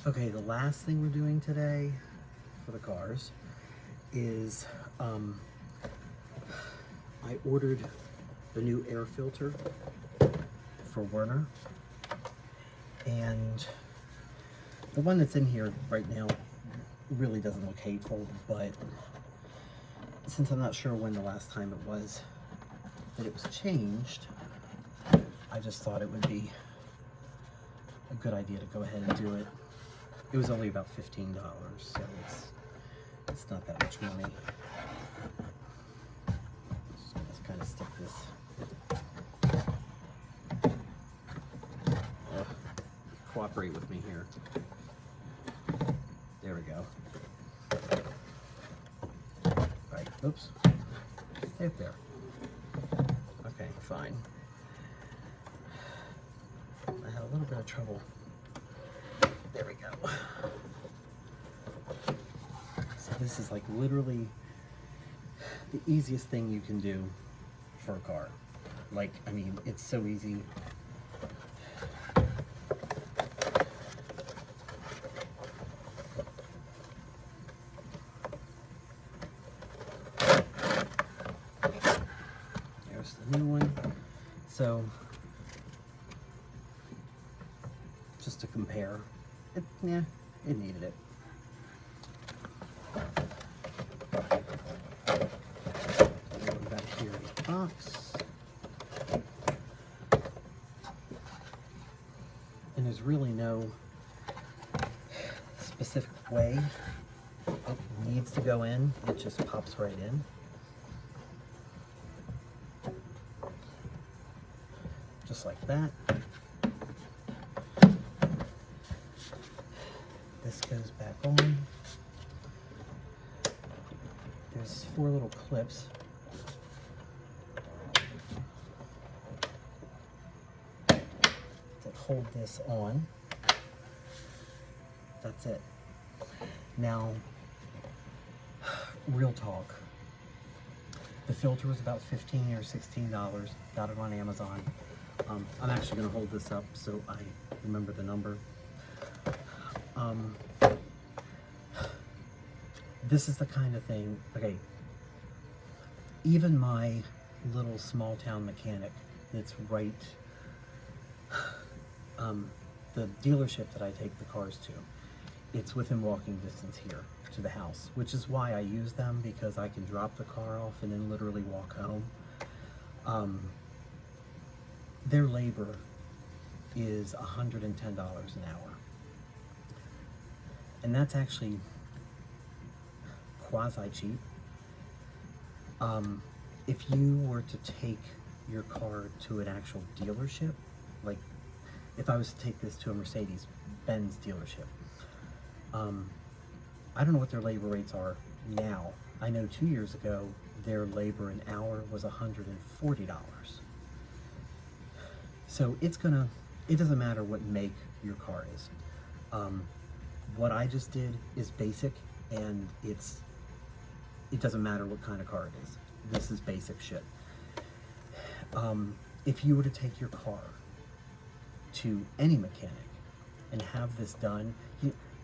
Okay, the last thing we're doing today for the cars is I ordered the new air filter for Werner, and the one that's in here right now really doesn't look hateful, but since I'm not sure when the last time it was that it was changed, I just thought it would be a good idea to go ahead and do it. It was only about $15, so it's not that much money. So let's kind of stick this. Cooperate with me here. There we go. Right, oops. Stay up there. Okay, fine. I had a little bit of trouble. There we go. So this is like literally the easiest thing you can do for a car. Like, I mean, it's so easy. There's the new one. So, just to compare, it needed it. Back here in the box. And there's really no specific way it needs to go in. It just pops right in. Just like that. This goes back on. There's 4 little clips. That hold this on. That's it. Now, real talk. The filter was about $15 or $16. Got it on Amazon. I'm actually going to hold this up so I remember the number. This is the kind of thing, okay, even my little small town mechanic that's right, the dealership that I take the cars to, it's within walking distance here to the house, which is why I use them, because I can drop the car off and then literally walk home. Their labor is $110 an hour. And that's actually quasi-cheap. If you were to take your car to an actual dealership, like if I was to take this to a Mercedes-Benz dealership, I don't know what their labor rates are now. I know 2 years ago, their labor an hour was $140. So it doesn't matter what make your car is. What I just did is basic, and it doesn't matter what kind of car it is. This is basic shit. If you were to take your car to any mechanic and have this done,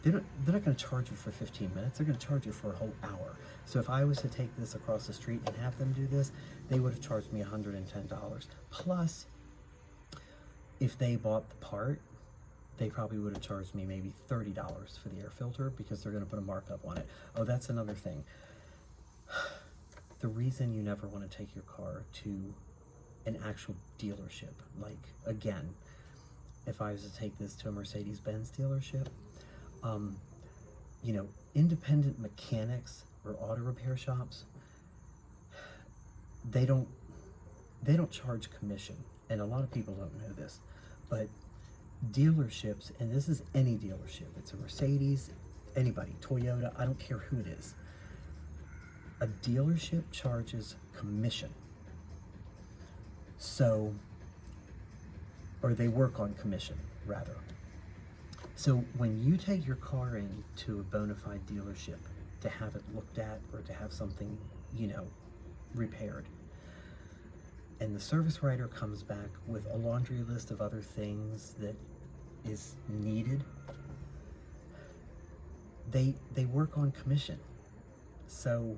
they're not going to charge you for 15 minutes. They're going to charge you for a whole hour. So if I was to take this across the street and have them do this, they would have charged me $110. Plus, if they bought the part, they probably would have charged me maybe $30 for the air filter, because they're going to put a markup on it. Oh, that's another thing. The reason you never want to take your car to an actual dealership, like, again, if I was to take this to a Mercedes-Benz dealership, you know, independent mechanics or auto repair shops, they don't charge commission. And a lot of people don't know this, but dealerships, and this is any dealership, it's a Mercedes, anybody, Toyota, I don't care who it is, a dealership charges commission. So, or they work on commission, rather. So when you take your car into a bona fide dealership to have it looked at, or to have something, you know, repaired, and the service writer comes back with a laundry list of other things that is needed, they work on commission. So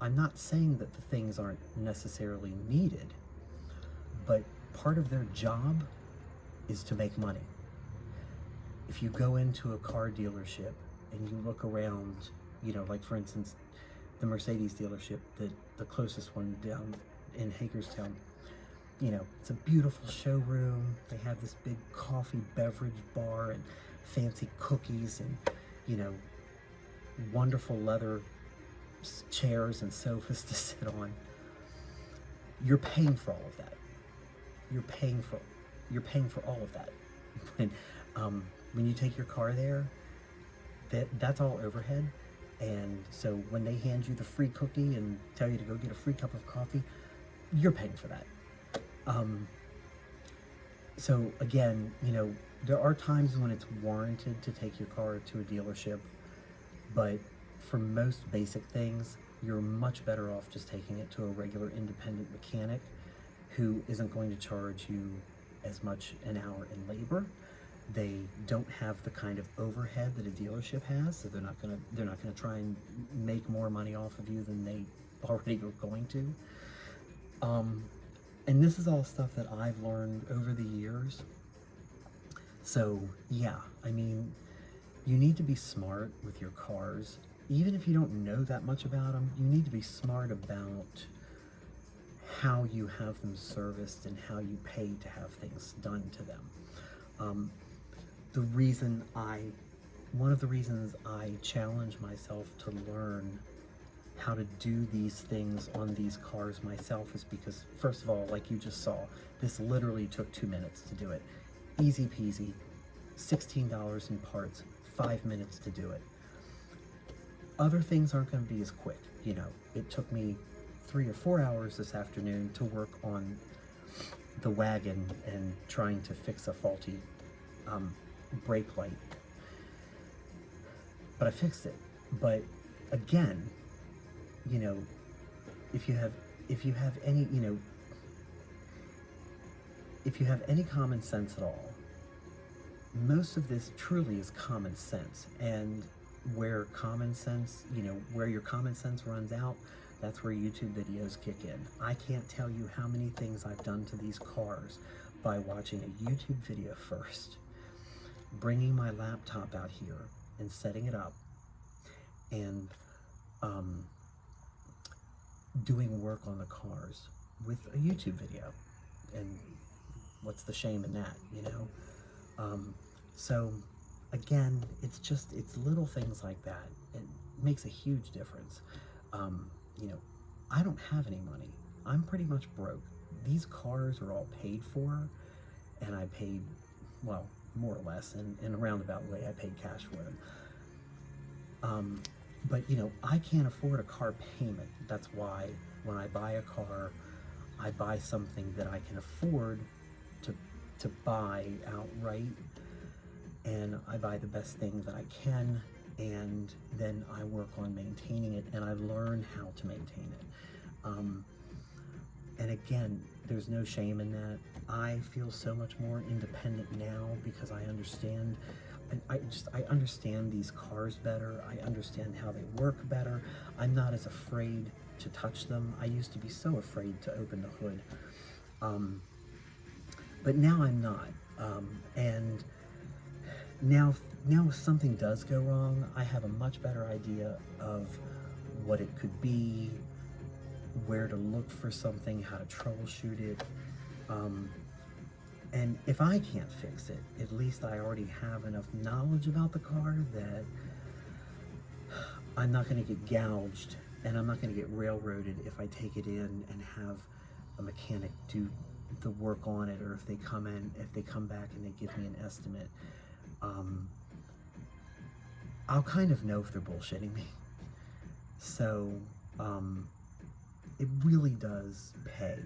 I'm not saying that the things aren't necessarily needed, but part of their job is to make money. If you go into a car dealership and you look around, you know, like for instance, the Mercedes dealership, the closest one down in Hagerstown, you know, it's a beautiful showroom. They have this big coffee beverage bar and fancy cookies and, you know, wonderful leather chairs and sofas to sit on. You're paying for all of that. You're paying for all of that. When you take your car there, that's all overhead. And so when they hand you the free cookie and tell you to go get a free cup of coffee, you're paying for that. So again, you know, there are times when it's warranted to take your car to a dealership, but for most basic things, you're much better off just taking it to a regular independent mechanic who isn't going to charge you as much an hour in labor. They don't have the kind of overhead that a dealership has, so they're not gonna try and make more money off of you than they already are going to. And this is all stuff that I've learned over the years. So yeah, I mean, you need to be smart with your cars. Even if you don't know that much about them, you need to be smart about how you have them serviced and how you pay to have things done to them. One of the reasons I challenge myself to learn how to do these things on these cars myself is because, first of all, like you just saw, this literally took 2 minutes to do it. Easy peasy, $16 in parts, 5 minutes to do it. Other things aren't going to be as quick. You know, it took me 3 or 4 hours this afternoon to work on the wagon and trying to fix a faulty brake light. But I fixed it. But again, you know, if you have any, you know, if you have any common sense at all, most of this truly is common sense. And where common sense, you know, where your common sense runs out, that's where YouTube videos kick in. I can't tell you how many things I've done to these cars by watching a YouTube video first, bringing my laptop out here and setting it up, and doing work on the cars with a YouTube video. And what's the shame in that, you know? So again, it's little things like that. It makes a huge difference. You know, I don't have any money. I'm pretty much broke. These cars are all paid for, and I paid, well, more or less, in a roundabout way, I paid cash for them. But, you know, I can't afford a car payment. That's why when I buy a car, I buy something that I can afford to buy outright, and I buy the best thing that I can, and then I work on maintaining it, and I learn how to maintain it. And again, there's no shame in that. I feel so much more independent now because I understand. I understand these cars better. I understand how they work better. I'm not as afraid to touch them. I used to be so afraid to open the hood. But now I'm not. And now if something does go wrong, I have a much better idea of what it could be, where to look for something, how to troubleshoot it. And if I can't fix it, at least I already have enough knowledge about the car that I'm not going to get gouged, and I'm not going to get railroaded if I take it in and have a mechanic do the work on it, or if they come back and they give me an estimate. I'll kind of know if they're bullshitting me. So it really does pay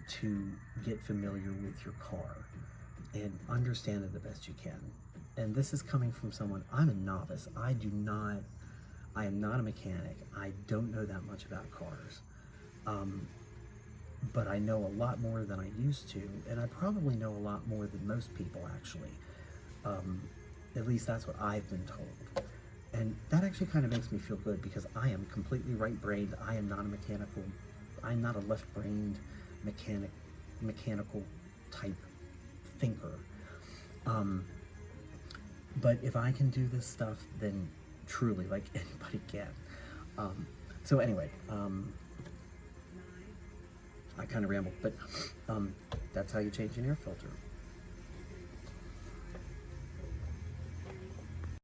to get familiar with your car and understand it the best you can. And this is coming from someone, I'm a novice. I am not a mechanic. I don't know that much about cars. But I know a lot more than I used to, and I probably know a lot more than most people, actually. At least that's what I've been told. And that actually kind of makes me feel good because I am completely right-brained. I am not a mechanical, I'm not a left-brained mechanical type thinker. But if I can do this stuff, then truly, like, anybody can. So anyway, I kind of rambled, but that's how you change an air filter.